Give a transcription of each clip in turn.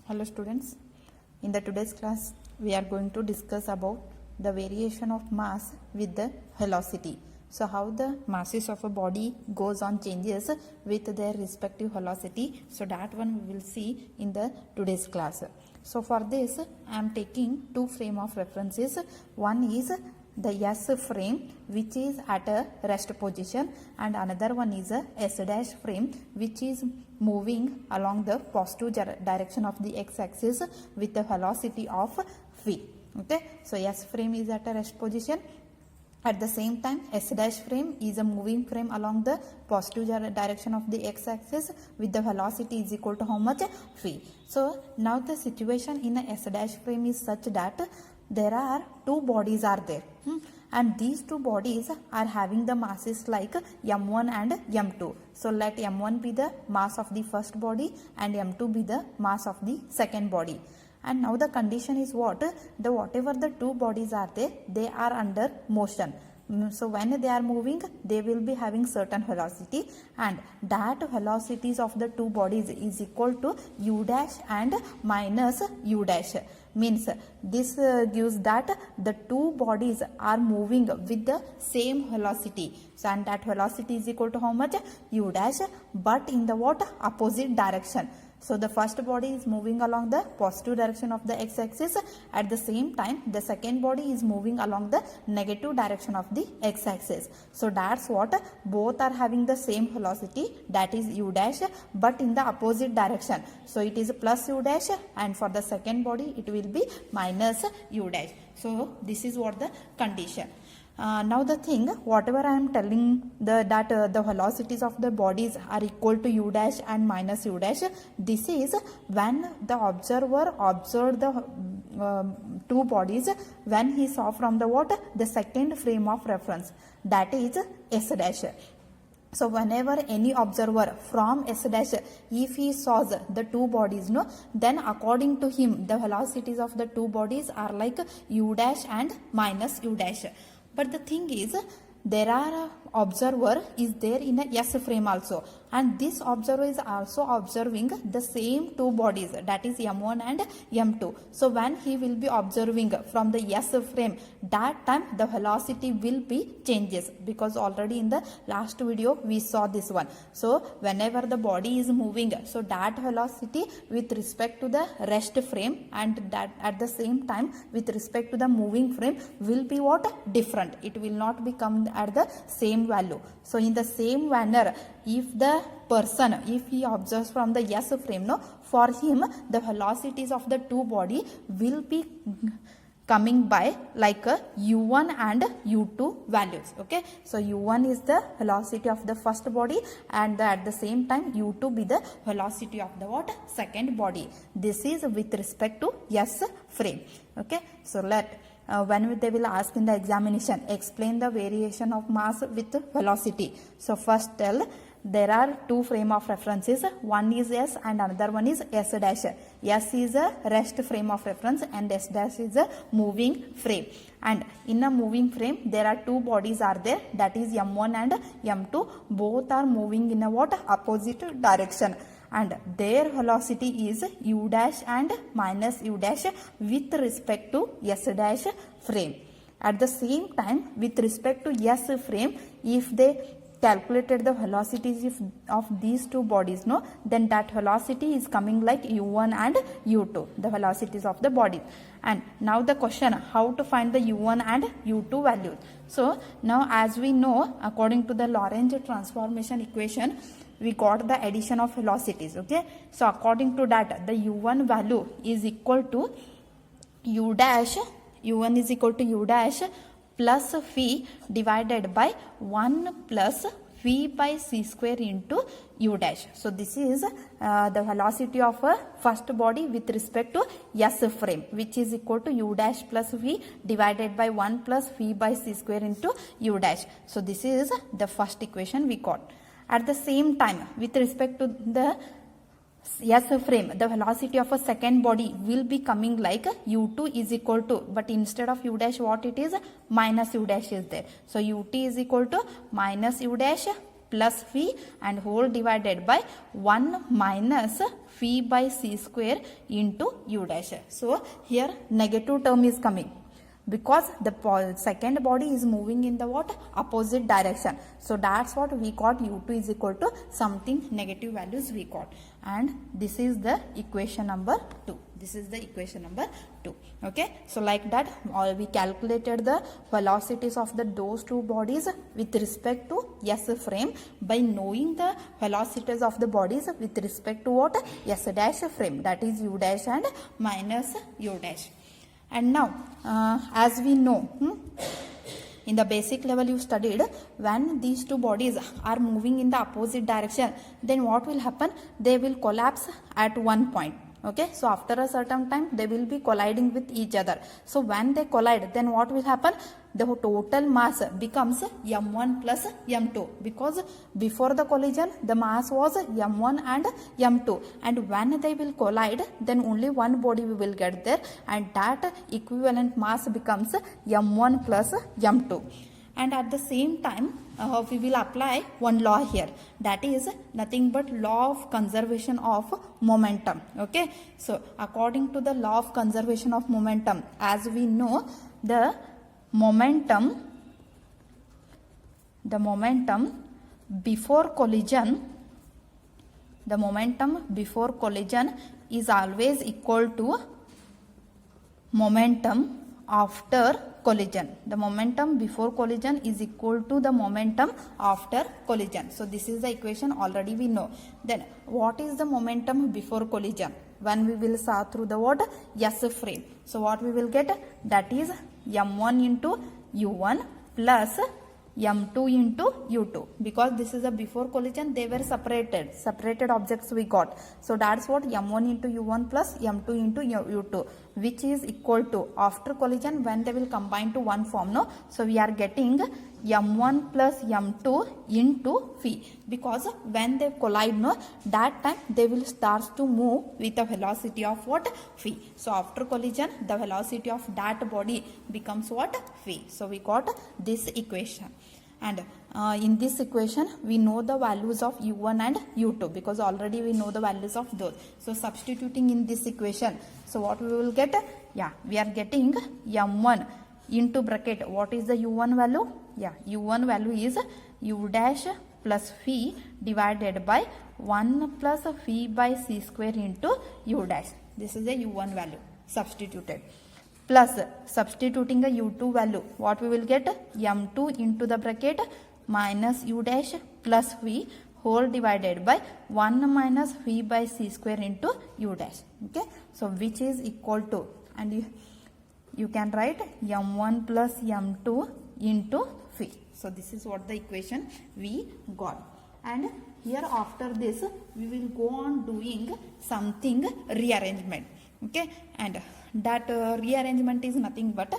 Hello students, in the today's class we are going to discuss about the variation of mass with the velocity. So how the masses of a body goes on changes with their respective velocity. So that one we will see in the today's class. So for this I am taking two frame of references. One is the S frame which is at a rest position and another one is a S dash frame which is moving along the positive direction of the x-axis with the velocity of v. Okay, so S frame is at a rest position. At the same time, S dash frame is a moving frame along the positive direction of the x-axis with the velocity is equal to how much? V. So now the situation in a S dash frame is such that there are two bodies are there and these two bodies are having the masses like m1 and m2. So let m1 be the mass of the first body and m2 be the mass of the second body. And now the condition is what? Whatever the two bodies are there, they are under motion. So when they are moving, they will be having certain velocity and that velocities of the two bodies is equal to u dash and minus u dash. Means this gives that the two bodies are moving with the same velocity. So and that velocity is equal to how much? U dash, but in the what? Opposite direction. So the first body is moving along the positive direction of the x-axis. At the same time, the second body is moving along the negative direction of the x-axis. So that's what both are having the same velocity, that is u dash, but in the opposite direction. So it is plus u dash and for the second body it will be minus u dash. So this is what the condition. Now the thing, whatever I am telling that the velocities of the bodies are equal to u dash and minus u dash, this is when the observer observed the two bodies when he saw from the what? The second frame of reference, that is S dash. So whenever any observer from S dash, if he saw the two bodies, no, then according to him the velocities of the two bodies are like u dash and minus u dash. But the thing is, there are observer is there in a S frame also, and this observer is also observing the same two bodies, that is m1 and m2. So when he will be observing from the S frame, that time the velocity will be changes, because already in the last video we saw this one. So whenever the body is moving, so that velocity with respect to the rest frame and that at the same time with respect to the moving frame will be what? Different. It will not become at the same value. So in the same manner, if the person, if he observes from the S frame, no, for him the velocities of the two body will be coming by like a u1 and u2 values. Okay, so u1 is the velocity of the first body and at the same time u2 be the velocity of the what? Second body. This is with respect to S frame. Okay, so let when they will ask in the examination, explain the variation of mass with velocity. So first tell there are two frame of references, one is S and another one is S dash. S is a rest frame of reference and S dash is a moving frame. And in a moving frame there are two bodies are there, that is m1 and m2. Both are moving in a what? Opposite direction. And their velocity is u dash and minus u dash with respect to S dash frame. At the same time, with respect to S frame, if they calculated the velocities of these two bodies, no, then that velocity is coming like u1 and u2, the velocities of the body. And now the question, how to find the u1 and u2 values. So now as we know, according to the Lorentz transformation equation, we got the addition of velocities. Okay, so according to that the u1 value is equal to u dash, u1 is equal to u dash plus v divided by 1 plus v by c square into u dash. So this is the velocity of a first body with respect to S frame, which is equal to u dash plus v divided by 1 plus v by c square into u dash. So this is the first equation we got. At the same time, with respect to the S frame, the velocity of a second body will be coming like u2 is equal to, but instead of u dash what it is? Minus u dash is there. So ut is equal to minus u dash plus phi and whole divided by 1 minus phi by c square into u dash. So here negative term is coming because the second body is moving in the what? Opposite direction. So that's what we got, u2 is equal to something negative values we got, and this is the equation number 2. This is the equation number 2. Okay, so like that we calculated the velocities of those two bodies with respect to s frame by knowing the velocities of the bodies with respect to what? S dash frame, that is u dash and minus u dash. And now as we know, in the basic level you studied, when these two bodies are moving in the opposite direction, then what will happen? They will collapse at one point. Okay, so after a certain time they will be colliding with each other. So when they collide, then what will happen? The total mass becomes m1 plus m2, because before the collision the mass was m1 and m2, and when they will collide, then only one body we will get there, and that equivalent mass becomes m1 plus m2. And at the same time we will apply one law here, that is nothing but law of conservation of momentum. Okay, so according to the law of conservation of momentum, as we know, the momentum before collision is always equal to momentum after collision. The momentum before collision is equal to the momentum after collision. So this is the equation already we know. Then what is the momentum before collision? When we will saw through the what? S frame. So what we will get? That is m1 into u1 plus m2 into u2, because this is a before collision they were separated objects we got. So that's what m1 into u1 plus m2 into u2, which is equal to after collision when they will combine to one form. No, so we are getting m1 plus m2 into phi, because when they collide, no, that time they will start to move with a velocity of what? Phi. So after collision the velocity of that body becomes what? Phi. So we got this equation, and in this equation we know the values of u1 and u2, because already we know the values of those. So substituting in this equation, so what we will get? Yeah, we are getting m1 into bracket, what is the u1 value? Yeah, u1 value is u dash plus phi divided by 1 plus phi by c square into u dash. This is the u1 value substituted, plus substituting a u2 value, what we will get? m2 into the bracket minus u dash plus phi whole divided by 1 minus phi by c square into u dash. Okay, so which is equal to, and you can write m1 plus m2 into phi. So this is what the equation we got, and here after this we will go on doing something rearrangement. Okay, and that rearrangement is nothing but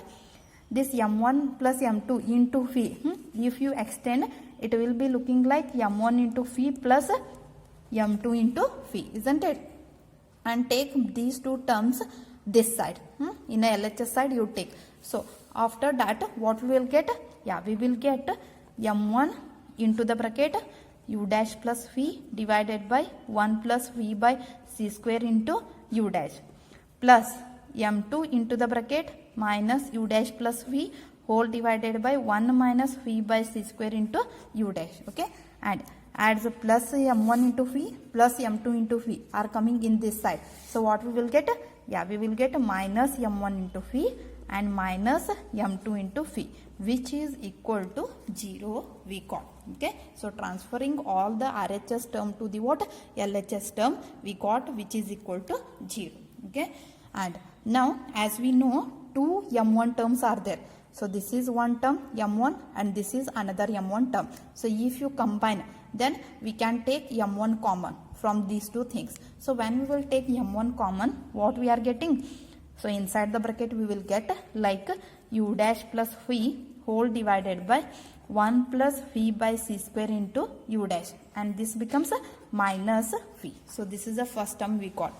this m1 plus m2 into phi. If you extend, it will be looking like m1 into phi plus m2 into phi, isn't it? And take these two terms this side, in a LHS side you take. So after that what we will get? Yeah, we will get m1 into the bracket u dash plus phi divided by 1 plus phi by c square into u dash, plus m2 into the bracket minus u dash plus phi whole divided by 1 minus phi by c square into u dash. Okay, and adds plus m1 into phi plus m2 into phi are coming in this side. So what we will get? Yeah, we will get minus m1 into phi and minus m2 into phi, which is equal to 0 we got. Okay, so transferring all the RHS term to the what? LHS term we got, which is equal to 0. Okay, and now as we know, two m1 terms are there. So this is one term m1 and this is another m1 term. So if you combine, then we can take m1 common from these two things. So when we will take m1 common, what we are getting? So inside the bracket we will get like u dash plus phi whole divided by 1 plus phi by c square into u dash, and this becomes a minus phi. So this is the first term we got.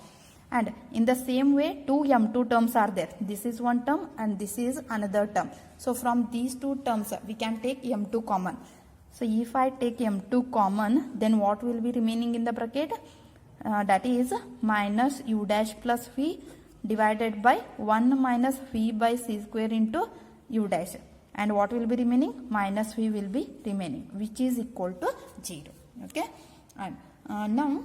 And in the same way, two m2 terms are there. This is one term and this is another term. So from these two terms we can take m2 common. So if I take m2 common, then what will be remaining in the bracket? That is minus u dash plus phi divided by 1 minus phi by c square into u dash. And what will be remaining? Minus phi will be remaining, which is equal to 0. Okay. And now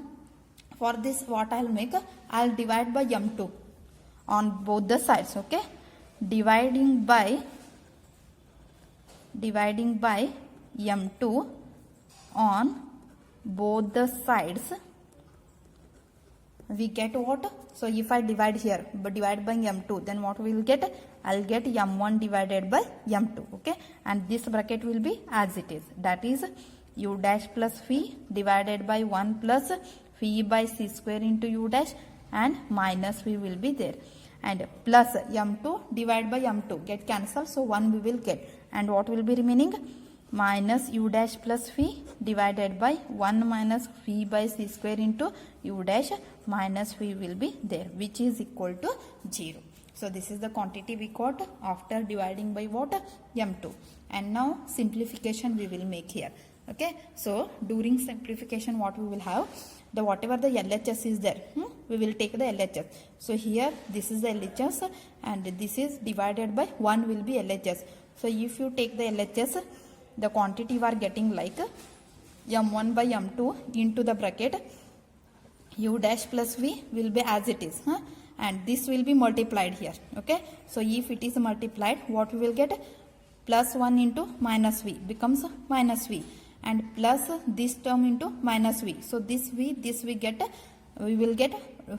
for this, what I'll make? I'll divide by m2 on both the sides. Okay. Dividing by m2 on both the sides, we get what? So if I divide here, but divide by m2, then what we will get? I'll get m1 divided by m2. Okay, and this bracket will be as it is, that is u dash plus phi divided by 1 plus phi by c square into u dash, and minus phi will be there, and plus m2 divided by m2 get cancelled, so 1 we will get, and what will be remaining? Minus u dash plus phi divided by 1 minus phi by c square into u dash, minus phi will be there, which is equal to 0. So this is the quantity we got after dividing by what? m2. And now simplification we will make here. Okay, so during simplification what we will have? The whatever the LHS is there, we will take the LHS. So here this is the LHS and this is divided by 1 will be LHS. So if you take the LHS, the quantity you are getting like m1 by m2 into the bracket u dash plus v will be as it is, and this will be multiplied here. Okay, so if it is multiplied, what we will get? Plus 1 into minus v becomes minus v, and plus this term into minus v. So this we get, we will get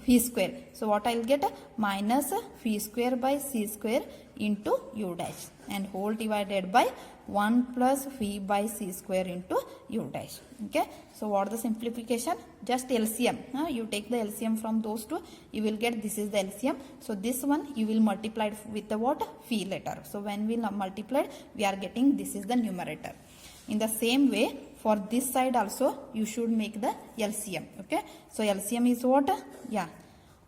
phi square. So what I will get? Minus phi square by c square into u dash, and whole divided by 1 plus phi by c square into u dash. Okay, so what is the simplification? Just LCM. You take the LCM from those two, you will get this is the LCM. So this one you will multiply with the what? Phi later. So when we multiply, we are getting this is the numerator. In the same way, for this side also you should make the LCM. Okay, so LCM is what?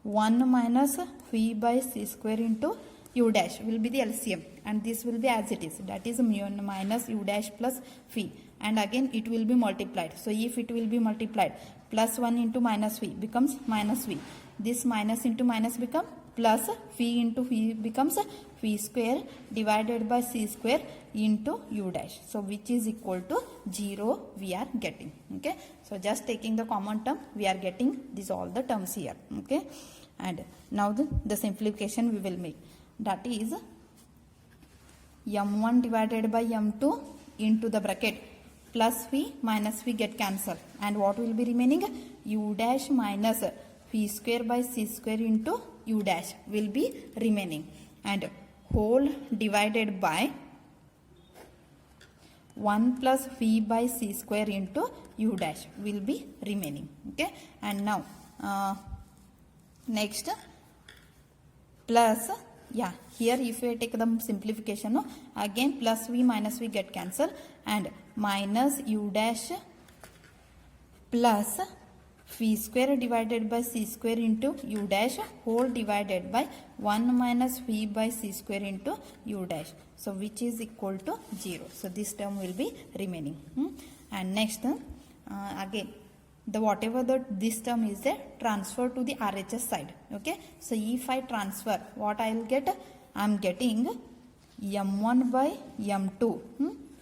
1 minus phi by c square into u dash will be the LCM, and this will be as it is, that is minus u dash plus phi, and again it will be multiplied. So if it will be multiplied, plus 1 into minus phi becomes minus v, this minus into minus become plus, phi into phi becomes phi square divided by c square into u dash, so which is equal to 0 we are getting. Okay, so just taking the common term, we are getting these all the terms here. Okay, and now the simplification we will make, that is m1 divided by m2 into the bracket plus phi minus phi get cancelled, and what will be remaining? U dash minus phi square by c square into u dash will be remaining, and whole divided by 1 plus phi by c square into u dash will be remaining. Okay, and now next plus, here if we take the simplification, again plus v minus v get cancelled, and minus u dash plus phi square divided by c square into u dash whole divided by 1 minus phi by c square into u dash, so which is equal to 0. So this term will be remaining. And next again the whatever this term is there, transfer to the RHS side. Okay, so if I transfer, what I will get? I am getting m1 by m2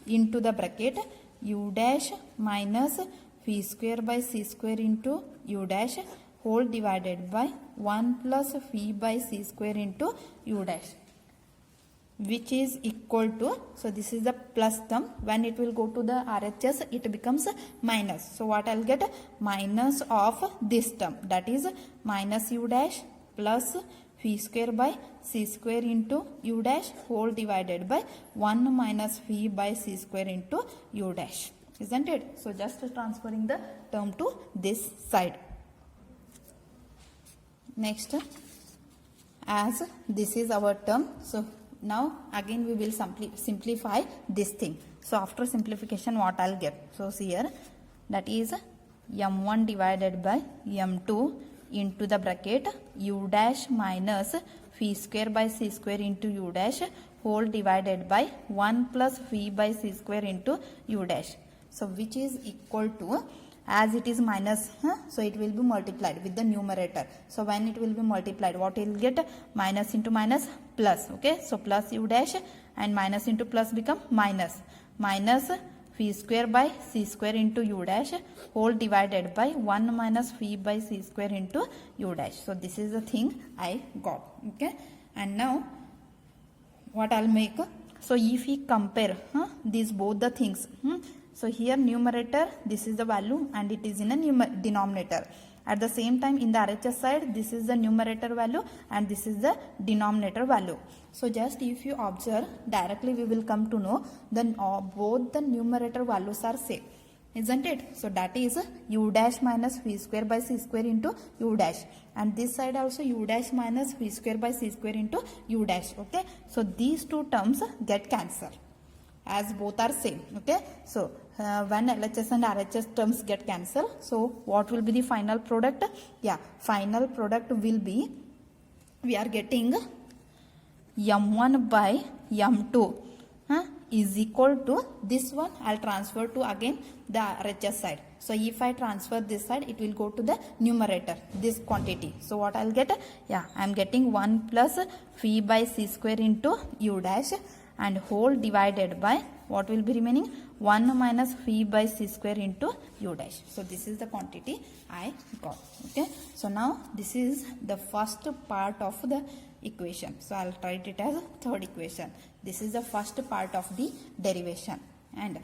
into the bracket u dash minus phi square by c square into u dash whole divided by 1 plus phi by c square into u dash, which is equal to, so this is the plus term, when it will go to the RHS it becomes minus. So what I will get? Minus of this term, that is minus u dash plus phi square by c square into u dash whole divided by 1 minus phi by c square into u dash, isn't it? So just transferring the term to this side. Next, as this is our term, so now again we will simplify this thing. So after simplification, what I'll get? So here, that is m1 divided by m2 into the bracket u dash minus phi square by c square into u dash whole divided by 1 plus phi by c square into u dash, So which is equal to, as it is minus, so it will be multiplied with the numerator. So when it will be multiplied, what will get? Minus into minus plus. Okay, so plus u dash and minus into plus become minus. Minus phi square by c square into u dash whole divided by 1 minus phi by c square into u dash. So this is the thing I got. Okay, and now what I'll make? So if we compare these both the things, so here numerator, this is the value and it is in a denominator. At the same time in the RHS side, this is the numerator value and this is the denominator value. So just if you observe, directly we will come to know then both the numerator values are same, isn't it? So that is u dash minus phi square by c square into u dash, and this side also u dash minus phi square by c square into u dash. Okay, so these two terms get cancelled as both are same. Okay, so when LHS and RHS terms get cancelled, so what will be the final product? Yeah, final product will be, we are getting m1 by m2 is equal to this one. I'll transfer to again the RHS side. So if I transfer this side, it will go to the numerator, this quantity. So what I'll get? Yeah, I'm getting 1 plus phi by c square into u dash and whole divided by, what will be remaining? 1 minus phi by c square into u dash. So this is the quantity I got. Okay, so now this is the first part of the equation. So I'll write it as third equation. This is the first part of the derivation, and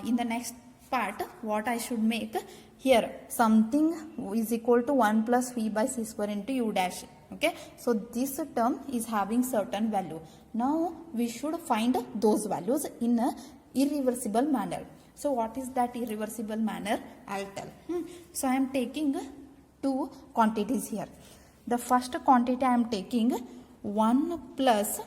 in the next part what I should make here, something is equal to 1 plus phi by c square into u dash. Okay, so this term is having certain value. Now we should find those values in a irreversible manner. So what is that irreversible manner? I'll tell. So I am taking two quantities here. The first quantity I am taking 1 minus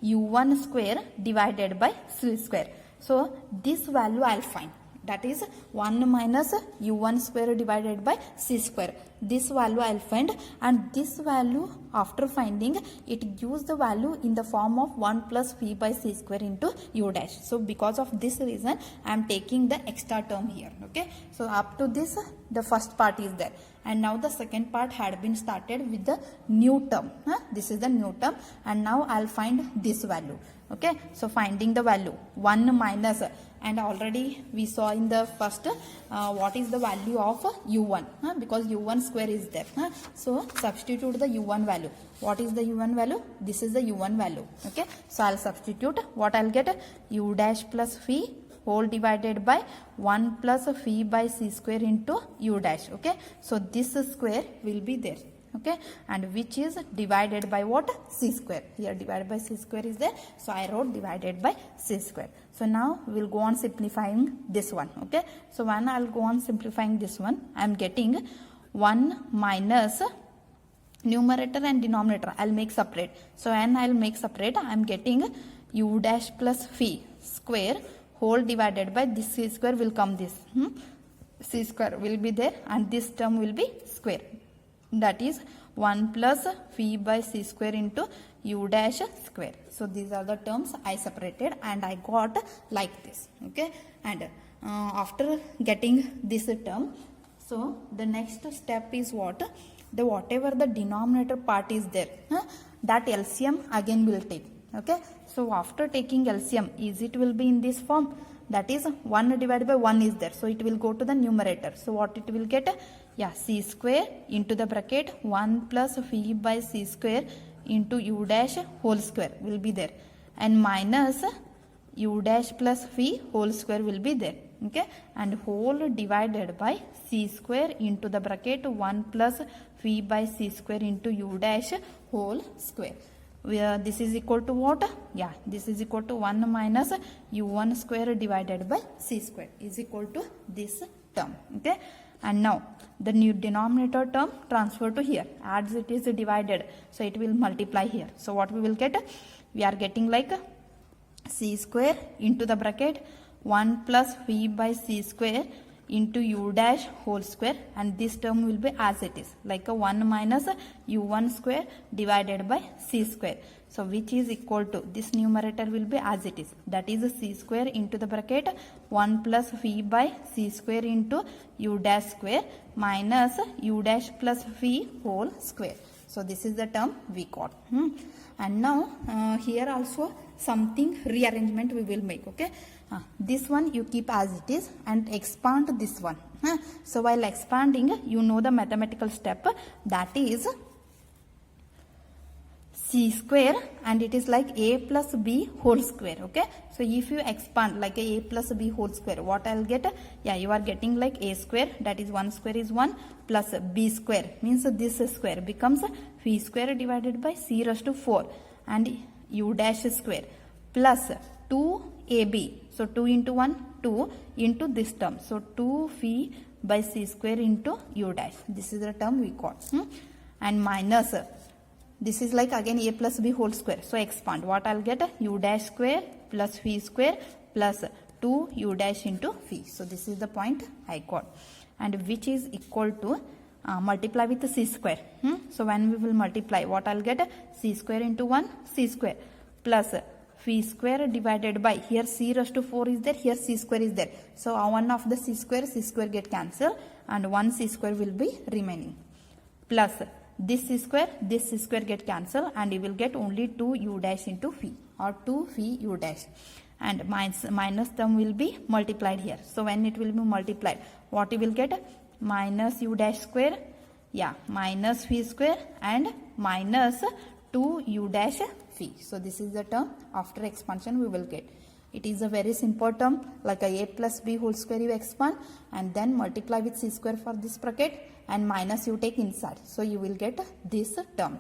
u1 square divided by c square. So this value I'll find. That is 1 minus u1 square divided by c square. This value I'll find, and this value after finding, it gives the value in the form of 1 plus phi by c square into u dash. So because of this reason I am taking the extra term here. Okay, so up to this the first part is there, and now the second part had been started with the new term. This is the new term, and now I'll find this value. Okay, so finding the value 1 minus, and already we saw in the first what is the value of u1, because u1 square is there. So substitute the u1 value. What is the u1 value? This is the u1 value. Okay, so I'll substitute. What I'll get? U dash plus phi whole divided by 1 plus phi by c square into u dash. Okay, so this square will be there. Okay, and which is divided by what? C square. Here divided by c square is there, so I wrote divided by c square. So now we'll go on simplifying this one. Okay, so when I'll go on simplifying this one, I'm getting 1 minus numerator and denominator I'll make separate. So when I'll make separate, I'm getting u dash plus phi square whole divided by this c square will come this. C square will be there and this term will be square. That is 1 plus phi by c square into u dash square. So these are the terms I separated and I got like this. Okay, and after getting this term, so the next step is what? The whatever the denominator part is there, that LCM again will take. Okay, so after taking LCM, is it will be in this form, that is 1 divided by 1 is there, so it will go to the numerator. So what it will get? Yeah, c square into the bracket 1 plus phi by c square into u dash whole square will be there, and minus u dash plus phi whole square will be there. Okay, and whole divided by c square into the bracket 1 plus phi by c square into u dash whole square. Where this is equal to what? Yeah, this is equal to 1 minus u1 square divided by c square is equal to this term. Okay, and now the new denominator term transfer to here, as it is divided, so it will multiply here. So what we will get? We are getting like c square into the bracket 1 plus phi by c square into u dash whole square, and this term will be as it is, like a 1 minus u1 square divided by c square. So which is equal to, this numerator will be as it is, that is c square into the bracket 1 plus phi by c square into u dash square minus u dash plus phi whole square. So this is the term we got. And now here also something rearrangement we will make. Okay, this one you keep as it is and expand this one. So while expanding, you know the mathematical step, that is c square, and it is like a plus b whole square. Okay, so if you expand like a plus b whole square, what I'll get? Yeah, you are getting like a square, that is 1 square is 1, plus b square means this square becomes phi square divided by c raised to 4 and u dash square plus 2ab. So 2 into 1, 2 into this term. So 2 phi by c square into u dash. This is the term we got. And minus, this is like again a plus b whole square. So expand. What I'll get? U dash square plus phi square plus 2 u dash into phi. So this is the point I got. And which is equal to multiply with c square. So when we will multiply, what I'll get? C square into 1 c square plus phi square divided by, here c raised to 4 is there, here c square is there. So one of the c square get cancelled and one c square will be remaining. Plus this c square get cancelled and you will get only 2 u dash into phi or 2 phi u dash. And minus term will be multiplied here. So when it will be multiplied, what you will get? Minus u dash square, minus phi square and minus 2 u dash phi. So this is the term after expansion we will get. It is a very simple term, like a plus b whole square you expand and then multiply with c square for this bracket and minus you take inside. So you will get this term.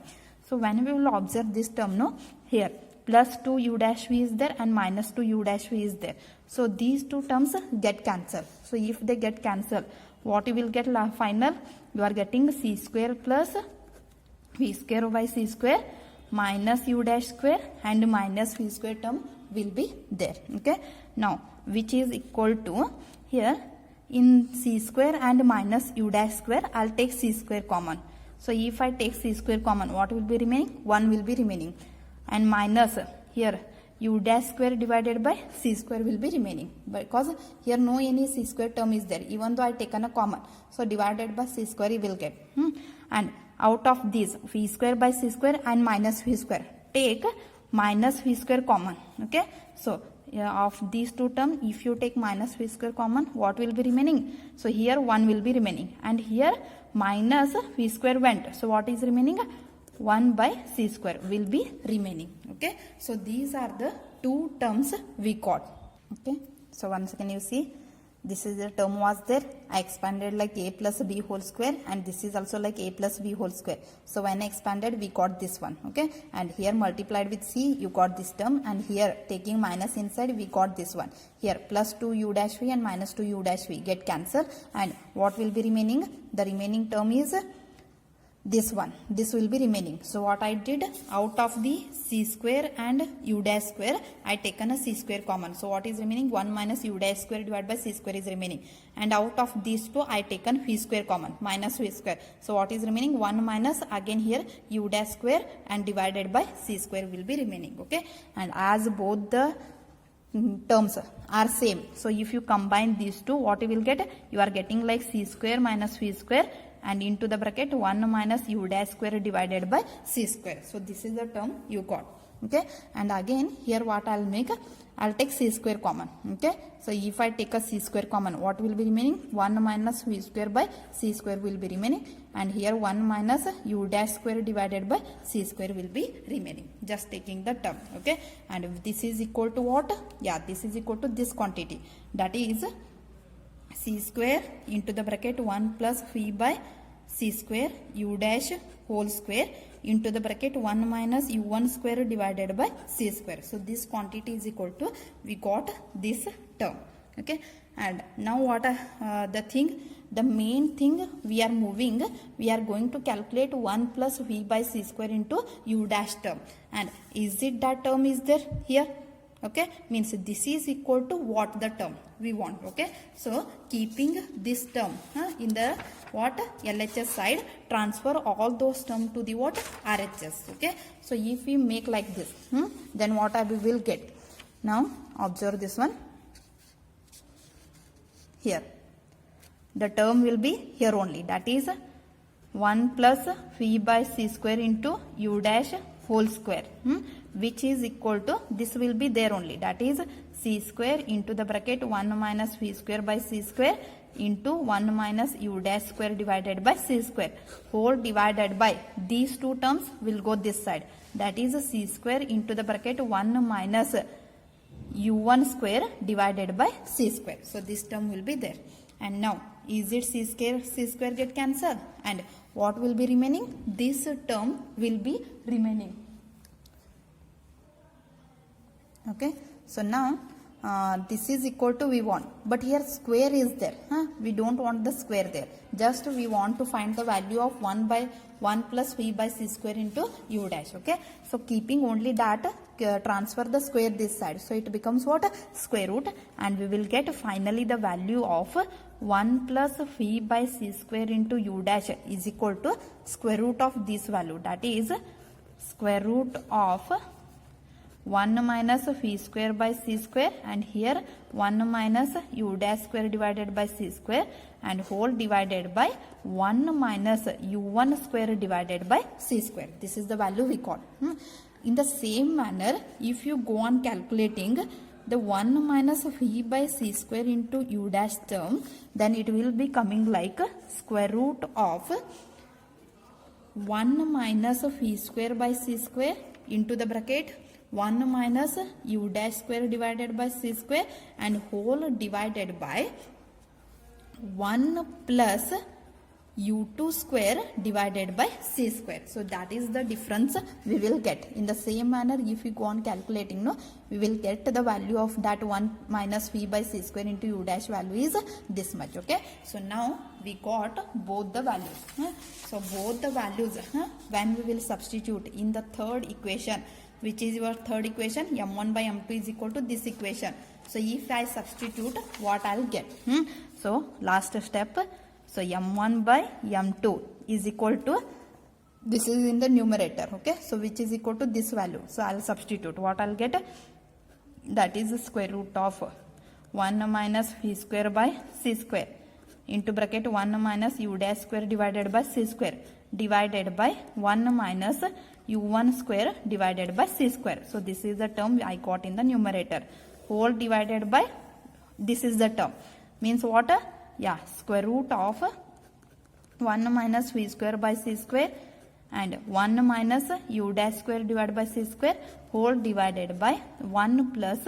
So when we will observe this term, no, here plus 2 u dash v is there and minus 2 u dash v is there. So these two terms get cancelled. So if they get cancelled, what you will get final? You are getting c square plus v square by c square minus u dash square and minus phi square term will be there. Okay, now which is equal to, here in c square and minus u dash square, I'll take c square common. So if I take c square common, what will be remaining? 1 will be remaining. And minus here u dash square divided by c square will be remaining, because here no any c square term is there, even though I taken a common. So divided by c square you will get. And out of these phi square by c square and minus phi square, take minus phi square common. Okay, so of these two terms, if you take minus phi square common, what will be remaining? So here 1 will be remaining and here minus phi square went. So what is remaining? 1 by c square will be remaining. Okay, so these are the two terms we got. Okay, so once again you see, this is the term was there, I expanded like a plus b whole square and this is also like a plus b whole square. So when I expanded, we got this one. Okay, and here multiplied with c, you got this term, and here taking minus inside, we got this one. Here plus 2 u dash v and minus 2 u dash v get cancelled, and what will be remaining? The remaining term is this one. This will be remaining. So what I did, out of the c square and u dash square, I taken a c square common. So what is remaining? 1 minus u dash square divided by c square is remaining. And out of these two, I taken phi square common, minus phi square. So what is remaining? 1 minus again here u dash square and divided by c square will be remaining. Okay, and as both the terms are same, so if you combine these two, what you will get? You are getting like c square minus phi square and into the bracket 1 minus u dash square divided by c square. So this is the term you got. Okay, and again here what I'll make? I'll take c square common. Okay, so if I take a c square common, what will be remaining? 1 minus v square by c square will be remaining, and here 1 minus u dash square divided by c square will be remaining. Just taking the term. Okay, and this is equal to what? Yeah, this is equal to this quantity, that is c square into the bracket 1 plus phi by c square u dash whole square into the bracket 1 minus u1 square divided by c square. So this quantity is equal to, we got this term. Okay, and now what the main thing we are moving, we are going to calculate 1 plus v by c square into u dash term. And is it that term is there here? Okay, means this is equal to what the term we want. Okay, so keeping this term in the what LHS side, transfer all those terms to the what RHS. Okay, so if we make like this, then what we will get. Now observe this one here. The term will be here only, that is 1 plus phi by c square into u dash whole square, which is equal to, this will be there only, that is c square into the bracket 1 minus phi square by c square into 1 minus u dash square divided by c square, whole divided by these two terms will go this side, that is c square into the bracket 1 minus u1 square divided by c square. So this term will be there. And now is it c square get cancelled, and what will be remaining? This term will be remaining. Okay, so now this is equal to we want, but here square is there, we don't want the square there, just we want to find the value of 1 by 1 plus phi by c square into u dash. Okay, so keeping only that, transfer the square this side, so it becomes what? Square root, and we will get finally the value of 1 plus phi by c square into u dash is equal to square root of this value, that is square root of 1 minus phi square by c square, and here 1 minus u dash square divided by c square, and whole divided by 1 minus u1 square divided by c square. This is the value we got. In the same manner, if you go on calculating the 1 minus phi by c square into u dash term, then it will be coming like square root of 1 minus phi square by c square into the bracket 1 minus u dash square divided by c square, and whole divided by 1 plus u2 square divided by c square. So that is the difference we will get. In the same manner, if we go on calculating, we will get the value of that 1 minus phi by c square into u dash value is this much. Okay, so now we got both the values. So both the values, when we will substitute in the third equation, which is your third equation, m1 by m2 is equal to this equation. So if I substitute, what I'll get? So last step, so m1 by m2 is equal to, this is in the numerator, okay, so which is equal to this value. So I'll substitute, what I'll get? That is the square root of 1 minus phi square by c square into bracket 1 minus u dash square divided by c square divided by 1 minus u1 square divided by c square. So this is the term I got in the numerator, whole divided by, this is the term, means what? Yeah, square root of 1 minus phi square by c square and 1 minus u dash square divided by c square, whole divided by 1 plus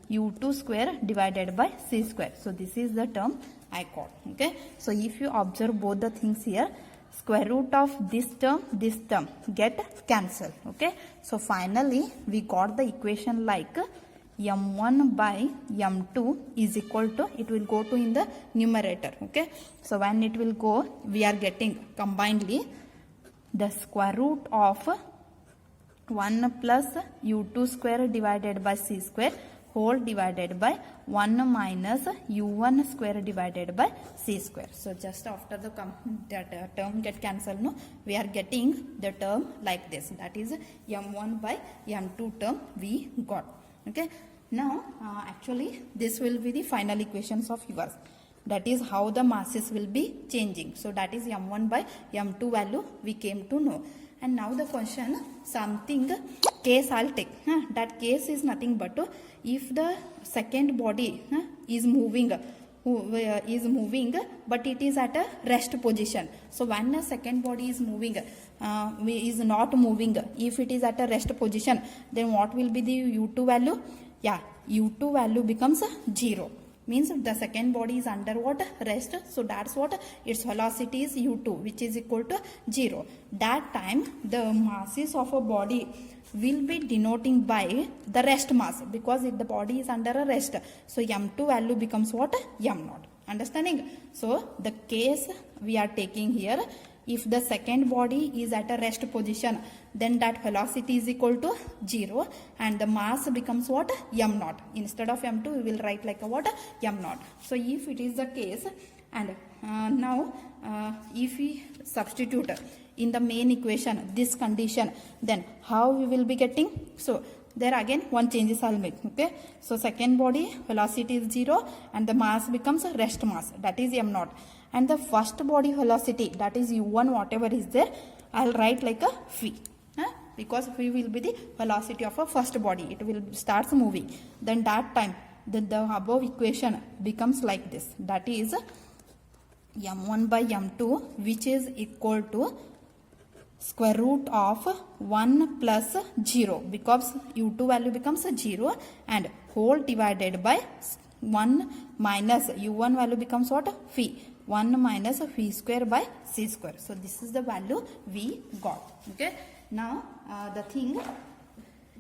u2 square divided by c square. So this is the term I got. Okay, so if you observe both the things here, square root of this term get cancelled. Okay, so finally we got the equation like m1 by m2 is equal to, it will go to in the numerator. Okay, so when it will go, we are getting combinedly the square root of 1 plus u2 square divided by c square, whole divided by 1 minus u1 square divided by c square. So just after the term get cancelled, we are getting the term like this, that is m1 by m2 term we got. Okay, now actually this will be the final equations of yours, that is how the masses will be changing. So that is m1 by m2 value we came to know. And now the question, something case I'll take. That case is nothing but if the second body is moving, but it is at a rest position. So when a second body is moving, is not moving, if it is at a rest position, then what will be the u2 value? Yeah, u2 value becomes 0. Means the second body is under what? Rest. So that's what its velocity is u2, which is equal to 0. That time the masses of a body will be denoting by the rest mass, because if the body is under a rest, so m2 value becomes what? M0. Understanding? So the case we are taking here, if the second body is at a rest position, then that velocity is equal to 0 and the mass becomes what? m naught. Instead of m2 we will write like a what? m naught. So if it is the case, and now if we substitute in the main equation this condition, then how we will be getting? So there again one changes I'll make. Okay, so second body velocity is 0 and the mass becomes a rest mass, that is m naught, and the first body velocity, that is u1 whatever is there, I'll write like a phi, because phi will be the velocity of a first body, it will starts moving. Then that time the above equation becomes like this, that is m1 by m2, which is equal to square root of 1 plus 0, because u2 value becomes 0, and whole divided by 1 minus u1 value becomes what? Phi. 1 minus phi square by c square. So this is the value we got. Okay. Now the thing,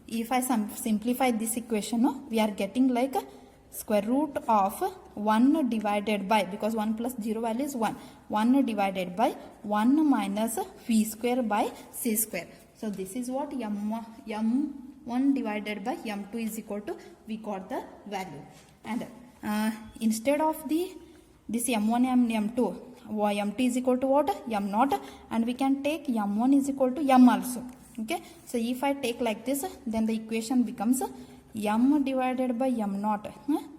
if I simplify this equation, we are getting like square root of 1 divided by, because 1 plus 0 value is 1, 1 divided by 1 minus phi square by c square. So this is what m1 divided by m2 is equal to, we got the value. And instead of this m1 and m2, m2 is equal to what? m naught, and we can take m1 is equal to m also. Okay, so if I take like this, then the equation becomes m divided by m naught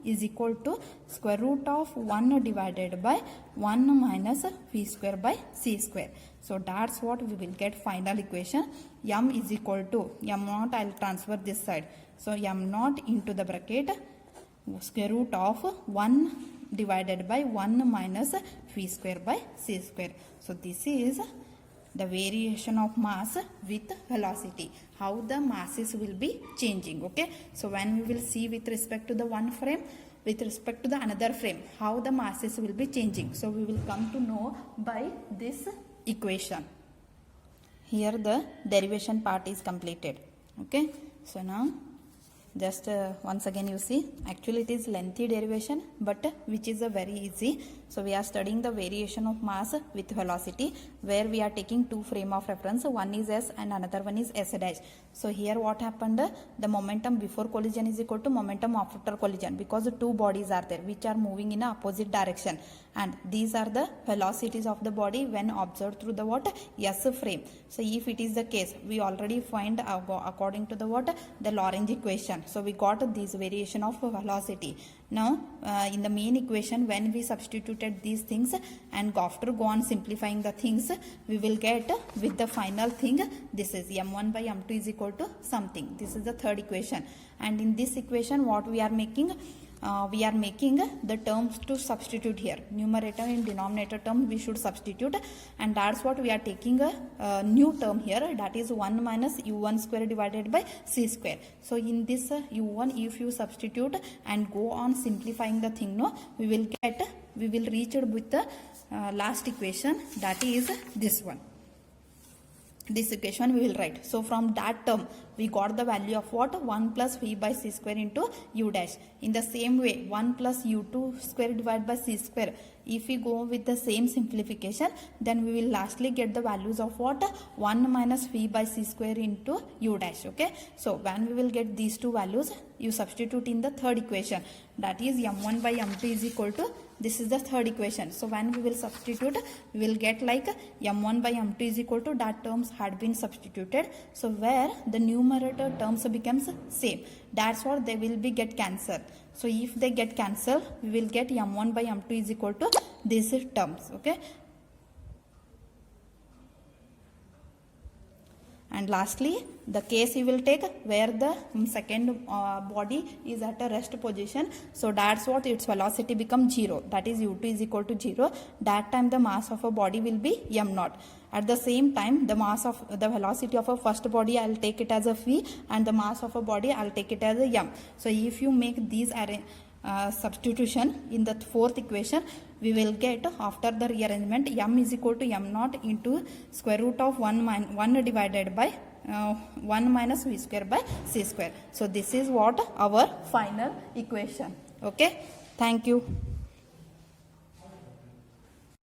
is equal to square root of 1 divided by 1 minus phi square by c square. So that's what we will get final equation. M is equal to m naught, I'll transfer this side. So m naught into the bracket square root of 1 divided by 1 minus phi square by c square. So this is the variation of mass with velocity, how the masses will be changing. Okay, so when we will see with respect to the one frame, with respect to the another frame, how the masses will be changing, so we will come to know by this equation. Here the derivation part is completed. Okay, so now just once again you see, actually it is lengthy derivation, but which is a very easy. So we are studying the variation of mass with velocity, where we are taking two frame of reference, one is s and another one is s dash. So here what happened, the momentum before collision is equal to momentum after collision, because the two bodies are there which are moving in a opposite direction, and these are the velocities of the body when observed through the what? S frame. So if it is the case, we already find according to the what? The Lorentz equation. So we got this variation of velocity. Now in the main equation, when we substituted these things and after go on simplifying the things, we will get with the final thing, this is m1 by m2 is equal to something. This is the third equation, and in this equation what we are making, we are making the terms to substitute here, numerator and denominator term we should substitute, and that's what we are taking a new term here, that is 1 minus u1 square divided by c square. So in this u1, if you substitute and go on simplifying the thing, no, we will reach it with the last equation, that is this one. This equation we will write. So from that term we got the value of what? 1 plus phi by c square into u dash. In the same way, 1 plus u2 square divided by c square, if we go with the same simplification, then we will lastly get the values of what? 1 minus phi by c square into u dash. Okay, so when we will get these two values, you substitute in the third equation, that is m1 by m2 is equal to, this is the third equation. So when we will substitute, we will get like m1 by m2 is equal to, that terms had been substituted, so where the numerator terms becomes same, that's what they will be get cancelled. So if they get cancelled, we will get m1 by m2 is equal to these terms. Okay, and lastly the case we will take where the second body is at a rest position, so that's what its velocity becomes 0, that is u2 is equal to 0. That time the mass of a body will be m naught. At the same time, the mass of the velocity of a first body, I'll take it as a phi, and the mass of a body, I'll take it as a m. So if you make these substitution in the fourth equation, we will get, after the rearrangement, m is equal to m naught into square root of 1 divided by 1 minus v square by c square. So this is what our final equation. Okay, thank you.